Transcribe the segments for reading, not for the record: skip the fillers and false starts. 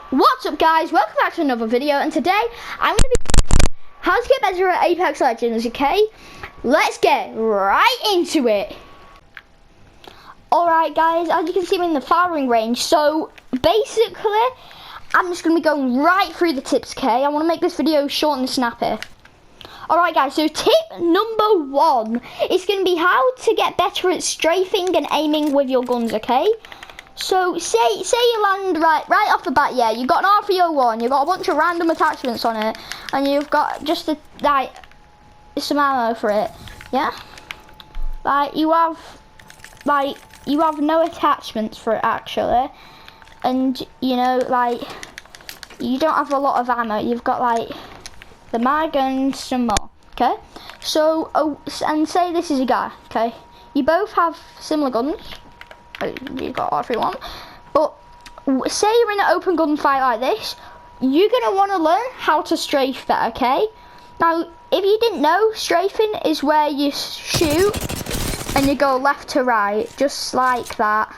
What's up guys, welcome back to another video, and today I'm going to be how to get better at Apex Legends, okay? Let's get right into it. Alright guys, as you can see I'm in the firing range, so basically I'm just going to be going right through the tips, okay? I want to make this video short and snappy. Alright guys, so tip number 1 is going to be how to get better at strafing and aiming with your guns, okay? So say you land right off the bat, yeah, you've got an R301, you've got a bunch of random attachments on it, and you've got just some ammo for it, yeah? You have no attachments for it actually, and you know, you don't have a lot of ammo. You've got the mag and some more, okay? So and say this is a guy, okay? You both have similar guns. You've got R301, but say you're in an open gunfight like this, you're gonna want to learn how to strafe better, okay? Now, if you didn't know, strafing is where you shoot and you go left to right, just like that.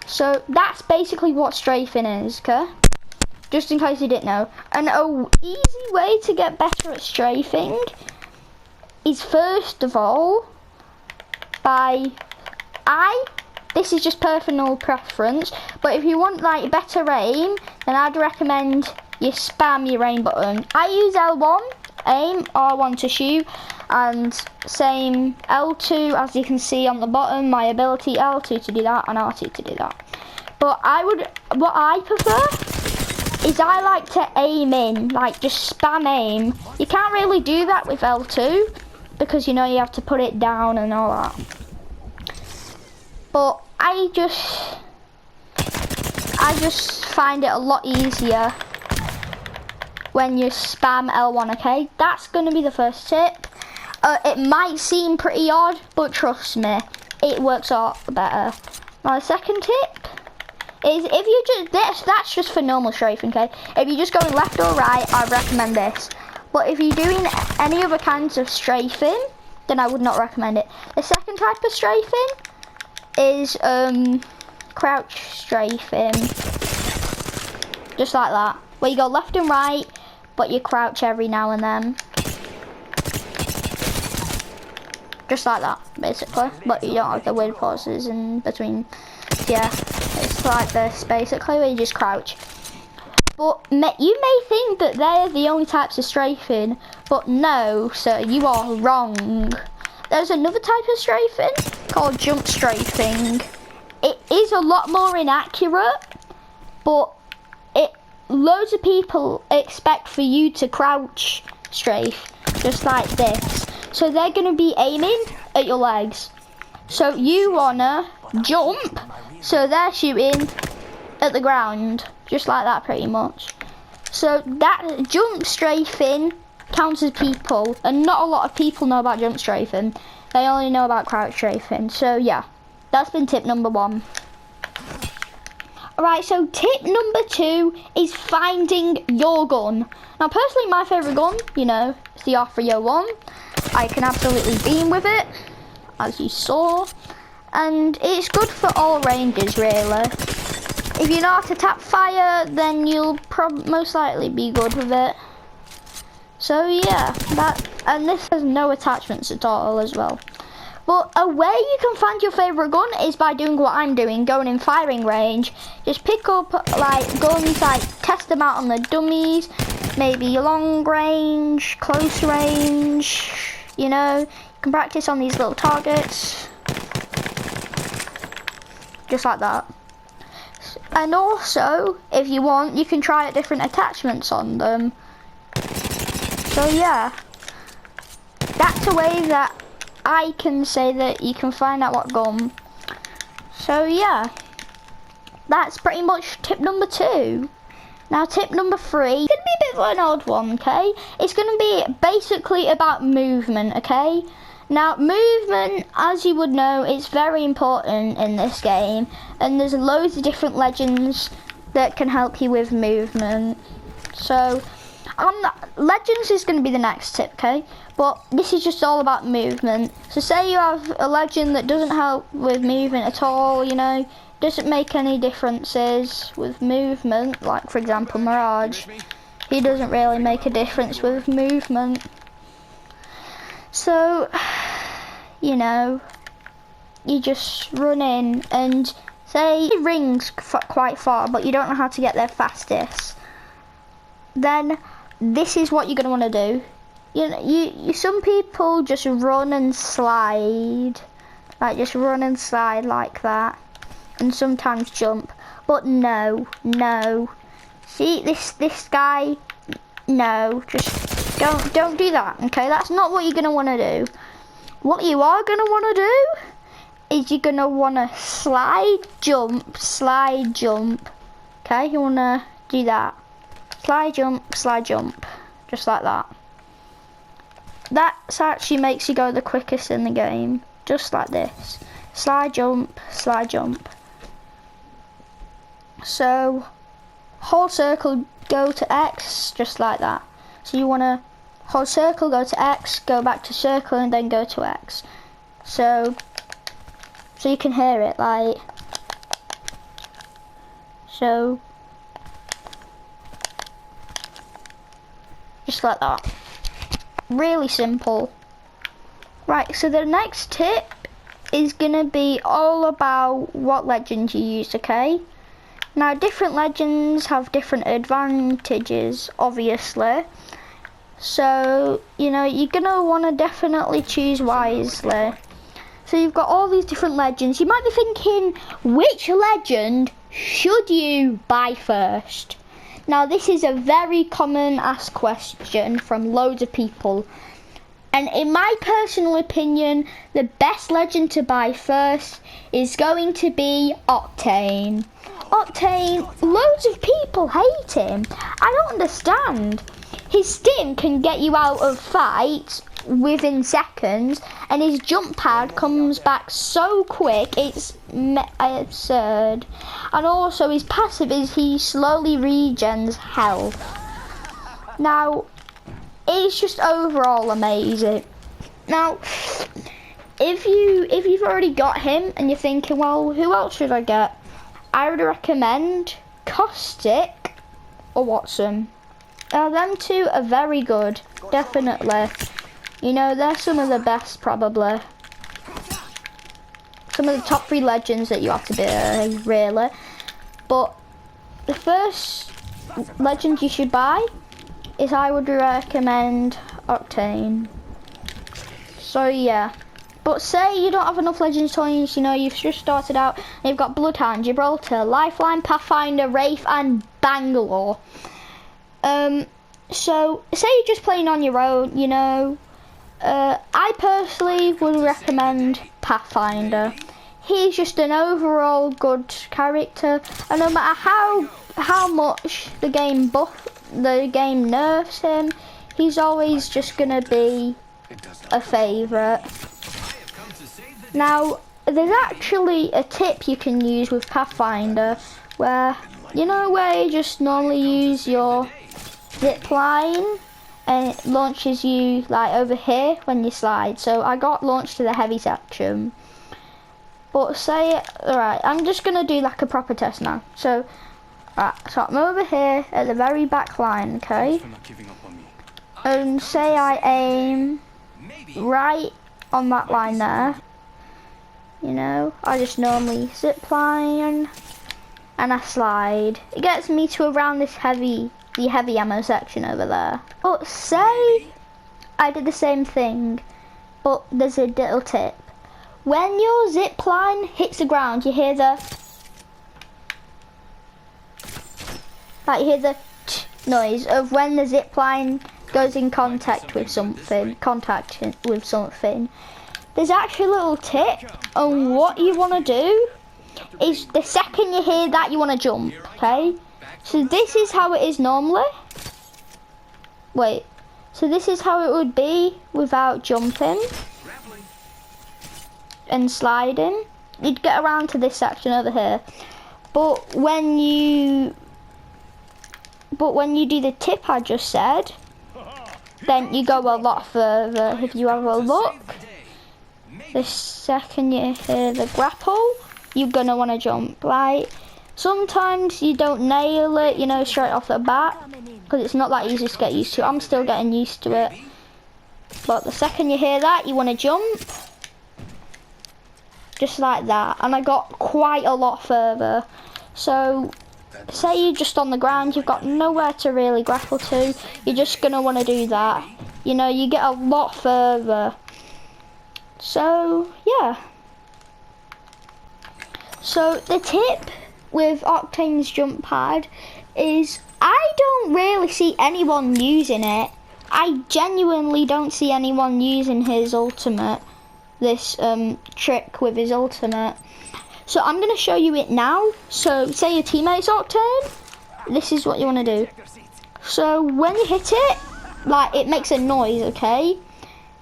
So that's basically what strafing is, okay? Just in case you didn't know. And an easy way to get better at strafing is, first of all, this is just personal preference, but if you want better aim, then I'd recommend you spam your aim button. I use L1 aim, R1 to shoot, and same L2 as you can see on the bottom, my ability, L2 to do that and R2 to do that. But what I prefer is I like to aim in, just spam aim. You can't really do that with L2 because you know you have to put it down and all that. But I just find it a lot easier when you spam L1, okay? That's gonna be the first tip. It might seem pretty odd, but trust me, it works a lot better. Now the second tip is, if you that's just for normal strafing, okay? If you're just going left or right, I recommend this. But if you're doing any other kinds of strafing, then I would not recommend it. The second type of strafing is crouch strafing, just like that, where you go left and right, but you crouch every now and then, just like that, basically. But you don't have the weird pauses in between. Yeah, it's like this, basically, where you just crouch. But you may think that they're the only types of strafing, but no, sir, you are wrong. There's another type of strafing called jump strafing. It is a lot more inaccurate, but loads of people expect for you to crouch strafe, just like this. So they're going to be aiming at your legs. So you wanna jump, so they're shooting at the ground, just like that pretty much. So that jump strafing counts as people, and not a lot of people know about jump strafing. They only know about crouch strafing. So yeah, that's been tip number 1. Alright, so tip number 2 is finding your gun. Now personally, my favourite gun, you know, is the R301. I can absolutely beam with it, as you saw, and it's good for all ranges really. If you know how to tap fire, then you'll most likely be good with it. So yeah, and this has no attachments at all as well. But a way you can find your favourite gun is by doing what I'm doing, going in firing range. Just pick up guns, test them out on the dummies, maybe long range, close range, you know. You can practice on these little targets, just like that. And also, if you want, you can try out different attachments on them. So yeah, that's a way that I can say that you can find out what gun. So yeah, that's pretty much tip number 2. Now tip number 3 is going to be a bit of an odd one, okay? It's going to be basically about movement, okay? Now movement, as you would know, is very important in this game, and there's loads of different legends that can help you with movement. So Legends is going to be the next tip, okay? But this is just all about movement. So say you have a legend that doesn't help with movement at all, you know, doesn't make any differences with movement. Like for example, Mirage, he doesn't really make a difference with movement. So, you know, you just run in and say the ring's quite far, but you don't know how to get there fastest. Then this is what you're gonna want to do. You know, some people just run and slide, like just run and slide like that, and sometimes jump. But no. See this guy? No, just don't do that. Okay, that's not what you're gonna want to do. What you are gonna want to do is you're gonna want to slide, jump. Okay, you wanna do that. Slide, jump, just like that. That actually makes you go the quickest in the game, just like this. Slide, jump. So, hold circle, go to X, just like that. So you want to hold circle, go to X, go back to circle, and then go to X. So you can hear it, like, so, just like that. Really simple. Right, so the next tip is gonna be all about what legends you use, okay? Now, different legends have different advantages, obviously. So, you know, you're gonna wanna definitely choose wisely. So you've got all these different legends. You might be thinking, which legend should you buy first? Now, this is a very common asked question from loads of people. And in my personal opinion, the best legend to buy first is going to be Octane. Octane, loads of people hate him. I don't understand. His stim can get you out of fights within seconds, and his jump pad comes back so quick, it's absurd. And also his passive is he slowly regens health. Now, it's just overall amazing. Now, if you've already got him and you're thinking, well, who else should I get? I would recommend Caustic or Watson. Them two are very good, definitely. You know, they're some of the best, probably. Some of the top 3 legends that you have to be, really. But the first legend you should buy is, I would recommend Octane. So yeah. But say you don't have enough legends toys, you know, you've just started out and you've got Bloodhound, Gibraltar, Lifeline, Pathfinder, Wraith and Bangalore. So say you're just playing on your own, you know, I personally would recommend Pathfinder. He's just an overall good character, and no matter how much the game nerfs him, he's always just gonna be a favourite. Now, there's actually a tip you can use with Pathfinder, where you just normally use your zip line, and it launches you like over here when you slide. So I got launched to the heavy section. But alright, I'm just gonna do like a proper test now. So, right, so I'm over here at the very back line, okay? And say I aim right on that line there. You know, I just normally zip line and I slide. It gets me to around this the heavy ammo section over there. But say I did the same thing, but there's a little tip. When your zip line hits the ground, you hear the noise of when the zip line goes in contact with something. There's actually a little tip on what you want to do. Is the second you hear that, you want to jump, okay? So this is how it is normally. Wait, so this is how it would be without jumping and sliding. You'd get around to this section over here. But when you do the tip I just said, then you go a lot further. If you have a look, the second you hear the grapple, you're gonna want to jump, right? Sometimes you don't nail it, you know, straight off the bat, because it's not that easy to get used to. I'm still getting used to it. But the second you hear that, you want to jump. Just like that. And I got quite a lot further. So, say you're just on the ground, you've got nowhere to really grapple to. You're just going to want to do that. You know, you get a lot further. So, yeah. So, the tip with Octane's jump pad is I don't really see anyone using it. I genuinely don't see anyone using his ultimate, this trick with his ultimate. So I'm going to show you it now. So say your teammate's Octane, this is what you want to do. So when you hit it, like it makes a noise, okay?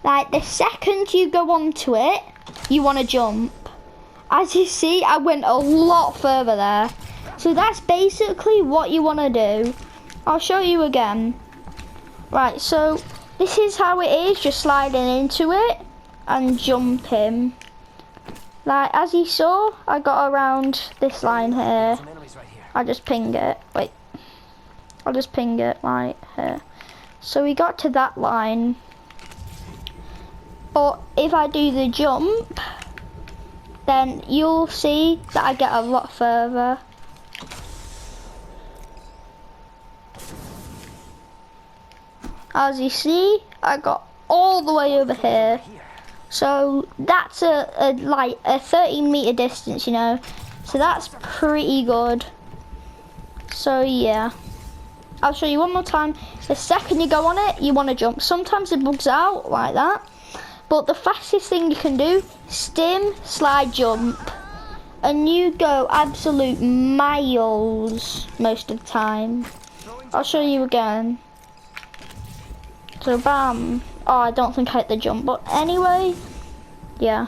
Like the second you go onto it, you want to jump. As you see, I went a lot further there. So that's basically what you want to do. I'll show you again. Right, so this is how it is, just sliding into it and jumping. Like, as you saw, I got around this line here. I just ping it, wait. I'll just ping it right here. So we got to that line. But if I do the jump, then you'll see that I get a lot further. As you see, I got all the way over here. So that's like a 13-meter distance, you know. So that's pretty good. So yeah. I'll show you one more time. The second you go on it, you want to jump. Sometimes it bugs out like that. But the fastest thing you can do, stim, slide, jump. And you go absolute miles most of the time. I'll show you again. So bam. Oh, I don't think I hit the jump, but anyway, yeah.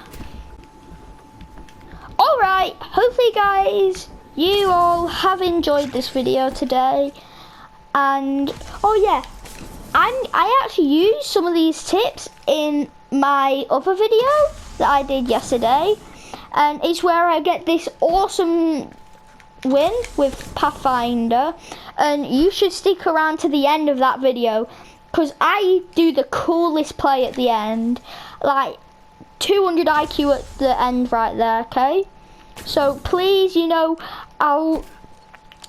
Alright, hopefully guys, you all have enjoyed this video today. And, oh yeah, I actually used some of these tips in my other video that I did yesterday. And it's where I get this awesome win with Pathfinder. And you should stick around to the end of that video, because I do the coolest play at the end, like 200 IQ at the end right there, okay? So please, you know, I'll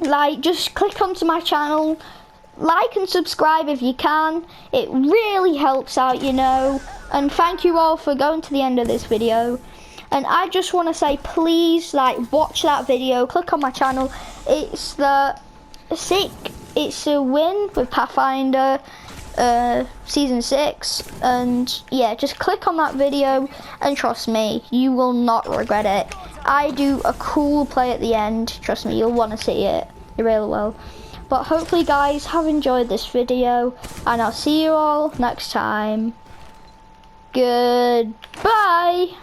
like just click onto my channel, like and subscribe if you can. It really helps out, you know. And thank you all for going to the end of this video. And I just want to say, please, like, watch that video, click on my channel. It's it's a win with Pathfinder. Season 6, and yeah, just click on that video and trust me, you will not regret it. I do a cool play at the end, trust me, you'll want to see it, you really will. But hopefully guys have enjoyed this video, and I'll see you all next time. Goodbye.